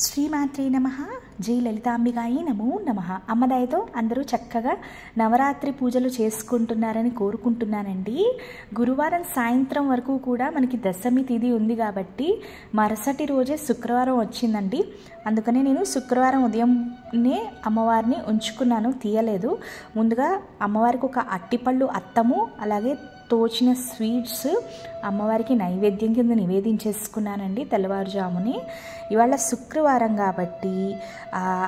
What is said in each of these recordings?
శ్రీమాత్రే నమః. జై లలితాంబికాయి నమో నమః. అమ్మదయతో అందరూ చక్కగా నవరాత్రి పూజలు చేసుకుంటున్నారని కోరుకుంటున్నానండి. గురువారం సాయంత్రం వరకు కూడా మనకి దశమి తిథి ఉంది కాబట్టి మరుసటి రోజే శుక్రవారం వచ్చిందండి. అందుకనే నేను శుక్రవారం ఉదయంనే అమ్మవారిని ఉంచుకున్నాను, తీయలేదు. ముందుగా అమ్మవారికి ఒక అట్టిపళ్ళు అత్తము, అలాగే తోచిన స్వీట్స్ అమ్మవారికి నైవేద్యం కింద నివేదించేసుకున్నానండి తెల్లవారుజాముని. ఇవాళ శుక్రవారం కాబట్టి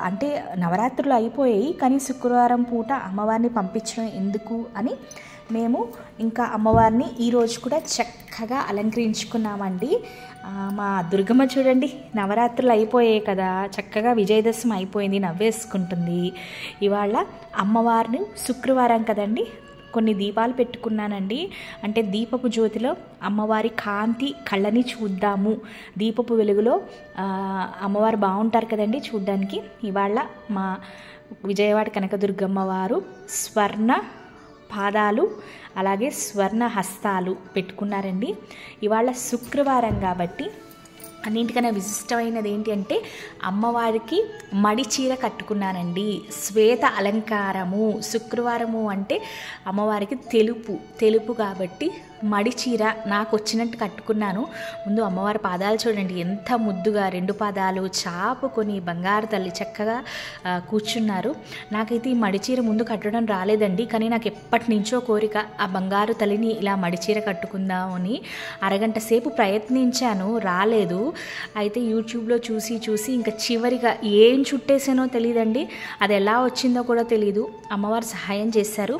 అంటే నవరాత్రులు అయిపోయాయి, కానీ శుక్రవారం పూట అమ్మవారిని పంపించడం ఎందుకు అని మేము ఇంకా అమ్మవారిని ఈరోజు కూడా చక్కగా అలంకరించుకున్నామండి. మా దుర్గమ్మ చూడండి, నవరాత్రులు అయిపోయాయి కదా, చక్కగా విజయదశమి అయిపోయింది, నవ్వేసుకుంటుంది. ఇవాళ అమ్మవారిని శుక్రవారం కదండి, కొన్ని దీపాలు పెట్టుకున్నానండి. అంటే దీపపు జ్యోతిలో అమ్మవారి కాంతి కళ్ళని చూద్దాము, దీపపు వెలుగులో అమ్మవారు బాగుంటారు కదండి చూడ్డానికి. ఇవాళ మా విజయవాడ కనకదుర్గమ్మ వారు స్వర్ణ పాదాలు అలాగే స్వర్ణ హస్తాలు పెట్టుకున్నారండి. ఇవాళ శుక్రవారం కాబట్టి అన్నింటికన్నా విశిష్టమైనది ఏంటి అంటే అమ్మవారికి మడి చీర కట్టుకున్నానండి. శ్వేత అలంకారము. శుక్రవారము అంటే అమ్మవారికి తెలుపు కాబట్టి మడి చీర నాకు వచ్చినట్టు కట్టుకున్నాను. ముందు అమ్మవారి పాదాలు చూడండి ఎంత ముద్దుగా, రెండు పాదాలు చాపుకొని బంగారు తల్లి చక్కగా కూర్చున్నారు. నాకైతే ఈ మడి చీర ముందు కట్టడం రాలేదండి, కానీ నాకు ఎప్పటి నుంచో కోరిక ఆ బంగారు తల్లిని ఇలా మడి చీర కట్టుకుందామని. అరగంట సేపు ప్రయత్నించాను, రాలేదు. అయితే యూట్యూబ్లో చూసి ఇంకా చివరిగా ఏం చుట్టేసానో తెలియదండి, అది ఎలా వచ్చిందో కూడా తెలీదు. అమ్మవారు సహాయం చేశారు.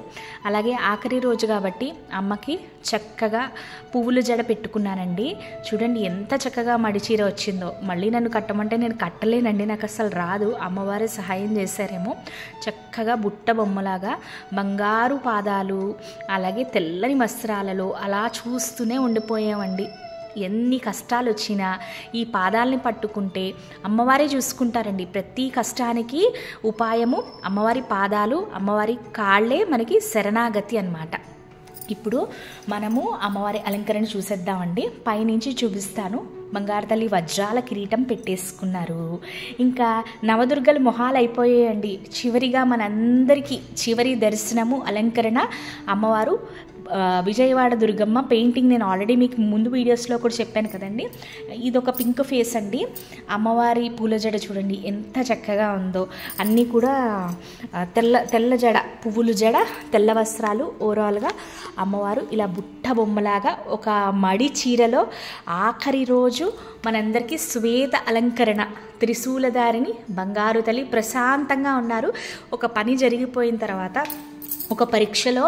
అలాగే ఆఖరి రోజు కాబట్టి అమ్మకి చక్కగా పువ్వుల జడ పెట్టుకున్నానండి. చూడండి ఎంత చక్కగా మడి చీర వచ్చిందో. మళ్ళీ నన్ను కట్టమంటే నేను కట్టలేనండి, నాకు అసలు రాదు. అమ్మవారే సహాయం చేశారేమో. చక్కగా బుట్ట బొమ్మలాగా బంగారు పాదాలు అలాగే తెల్లని వస్త్రాలలో అలా చూస్తూనే ఉండిపోయామండి. ఎన్ని కష్టాలు వచ్చినా ఈ పాదాలని పట్టుకుంటే అమ్మవారే చూసుకుంటారండి. ప్రతి కష్టానికి ఉపాయము అమ్మవారి పాదాలు, అమ్మవారి కాళ్ళే మనకి శరణాగతి అన్నమాట. ఇప్పుడు మనము అమ్మవారి అలంకరణ చూసేద్దామండి. పైనుంచి చూపిస్తాను. బంగారు తల్లి వజ్రాల కిరీటం పెట్టేసుకున్నారు. ఇంకా నవదుర్గల మొహాలు అయిపోయాయండి. చివరిగా మనందరికీ చివరి దర్శనము అలంకరణ అమ్మవారు విజయవాడ దుర్గమ్మ పెయింటింగ్. నేను ఆల్రెడీ మీకు ముందు వీడియోస్లో కూడా చెప్పాను కదండి. ఇది ఒక పింక్ ఫేస్ అండి. అమ్మవారి పూల జడ చూడండి ఎంత చక్కగా ఉందో. అన్నీ కూడా తెల్ల జడ, పువ్వుల జడ, తెల్ల వస్త్రాలు. ఓవరాల్గా అమ్మవారు ఇలా బుట్ట బొమ్మలాగా ఒక మడి చీరలో ఆఖరి రోజు మనందరికీ శ్వేత అలంకరణ, త్రిశూలధారిని బంగారు తల్లి ప్రశాంతంగా ఉన్నారు. ఒక పని జరిగిపోయిన తర్వాత ఒక పరీక్షలో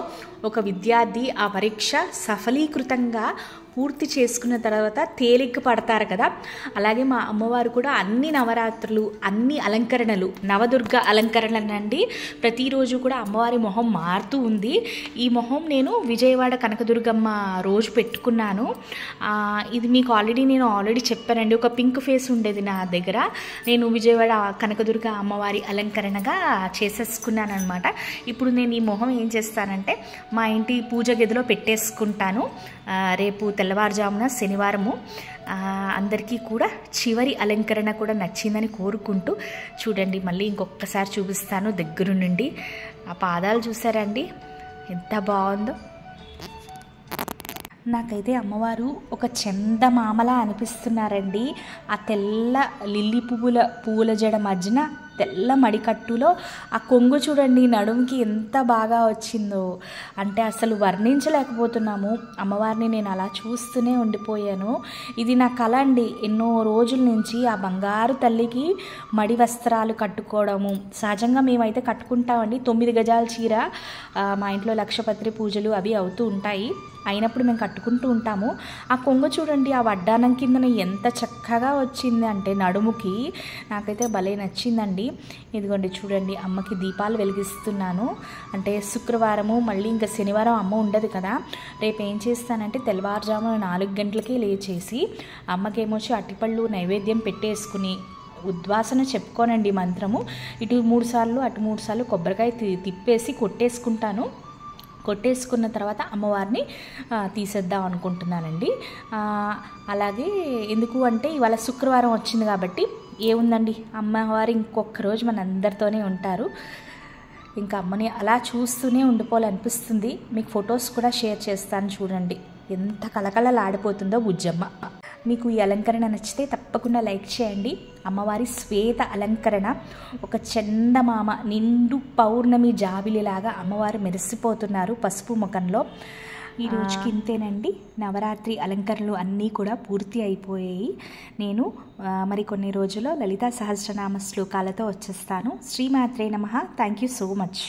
ఒక విద్యార్థి ఆ పరీక్ష సఫలీకృతంగా పూర్తి చేసుకున్న తర్వాత తేలిక పడతారు కదా, అలాగే మా అమ్మవారు కూడా అన్ని నవరాత్రులు, అన్ని అలంకరణలు, నవదుర్గ అలంకరణలండి. ప్రతిరోజు కూడా అమ్మవారి మొహం మారుతూ ఉంది. ఈ మొహం నేను విజయవాడ కనకదుర్గమ్మ రోజు పెట్టుకున్నాను. ఇది మీకు నేను ఆల్రెడీ చెప్పానండి. ఒక పింక్ ఫేస్ ఉండేది నా దగ్గర, నేను విజయవాడ కనకదుర్గ అమ్మవారి అలంకరణగా చేసేసుకున్నాను అనమాట. ఇప్పుడు నేను ఈ మొహం ఏం చేస్తానంటే మా ఇంటి పూజ గదిలో పెట్టేసుకుంటాను. రేపు తెల్లవారుజామున శనివారము. అందరికీ కూడా చివరి అలంకరణ కూడా నచ్చిందని కోరుకుంటూ చూడండి. మళ్ళీ ఇంకొకసారి చూపిస్తాను దగ్గర నుండి. ఆ పాదాలు చూసారండి ఎంత బాగుందో. నాకైతే అమ్మవారు ఒక చందమామలా అనిపిస్తున్నారండి. ఆ తెల్ల లిల్లీ పువ్వుల జడ మధ్యన తెల్ల మడికట్టులో ఆ కొంగు చూడండి నడుముకి ఎంత బాగా వచ్చిందో. అంటే అసలు వర్ణించలేకపోతున్నాము. అమ్మవారిని నేను అలా చూస్తూనే ఉండిపోయాను. ఇది నా కళ అండి. ఎన్నో రోజుల నుంచి ఆ బంగారు తల్లికి మడి వస్త్రాలు కట్టుకోవడము. సహజంగా మేమైతే కట్టుకుంటామండి. 9 గజాల చీర, మా ఇంట్లో లక్షపత్రి పూజలు అవి అవుతూ ఉంటాయి, అయినప్పుడు మేము కట్టుకుంటూ ఉంటాము. ఆ కొంగు చూడండి ఆ వడ్డానం కిందన ఎంత చక్కగా వచ్చింది అంటే నడుముకి. నాకైతే భలే నచ్చిందండి. ఇదిగోండి చూడండి అమ్మకి దీపాలు వెలిగిస్తున్నాను. అంటే శుక్రవారము, మళ్ళీ ఇంకా శనివారం అమ్మ ఉండదు కదా. రేపు ఏం చేస్తానంటే తెల్లవారుజామున 4 గంటలకి లేచేసి అమ్మకేమొచ్చి అట్టిపళ్ళు నైవేద్యం పెట్టేసుకుని ఉద్వాసన చెప్పుకోనండి మంత్రము. ఇటు 3 సార్లు అటు 3 సార్లు కొబ్బరికాయ తిప్పేసి కొట్టేసుకుంటాను. కొట్టేసుకున్న తర్వాత అమ్మవారిని తీసేద్దాం అనుకుంటున్నానండి. అలాగే ఎందుకు అంటే ఇవాళ శుక్రవారం వచ్చింది కాబట్టి ఏముందండి, అమ్మవారు ఇంకొక రోజు మన అందరితోనే ఉంటారు. ఇంకా అమ్మని అలా చూస్తూనే ఉండిపోవాలనిపిస్తుంది. మీకు ఫొటోస్ కూడా షేర్ చేస్తాను, చూడండి ఎంత కళకళలాడిపోతుందో బుజ్జమ్మ. మీకు ఈ అలంకరణ నచ్చితే తప్పకుండా లైక్ చేయండి. అమ్మవారి శ్వేత అలంకరణ, ఒక చందమామ నిండు పౌర్ణమి జాబిలిలాగా అమ్మవారు మెరిసిపోతున్నారు పసుపు ముఖంలో. ఈ రోజుకి ఇంతేనండి. నవరాత్రి అలంకరణలు అన్నీ కూడా పూర్తి అయిపోయాయి. నేను మరికొన్ని రోజుల్లో లలితా సహస్రనామ శ్లోకాలతో వచ్చేస్తాను. శ్రీమాత్రే నమః. Thank you so much.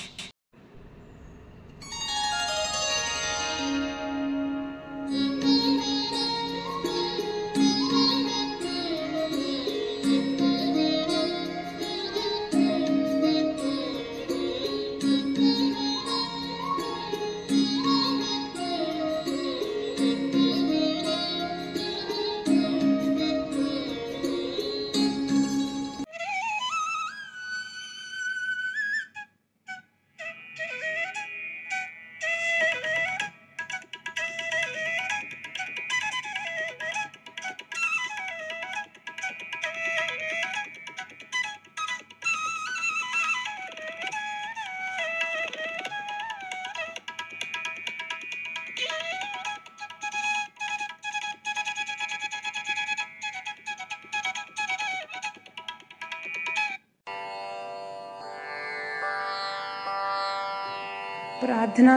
प्रार्थना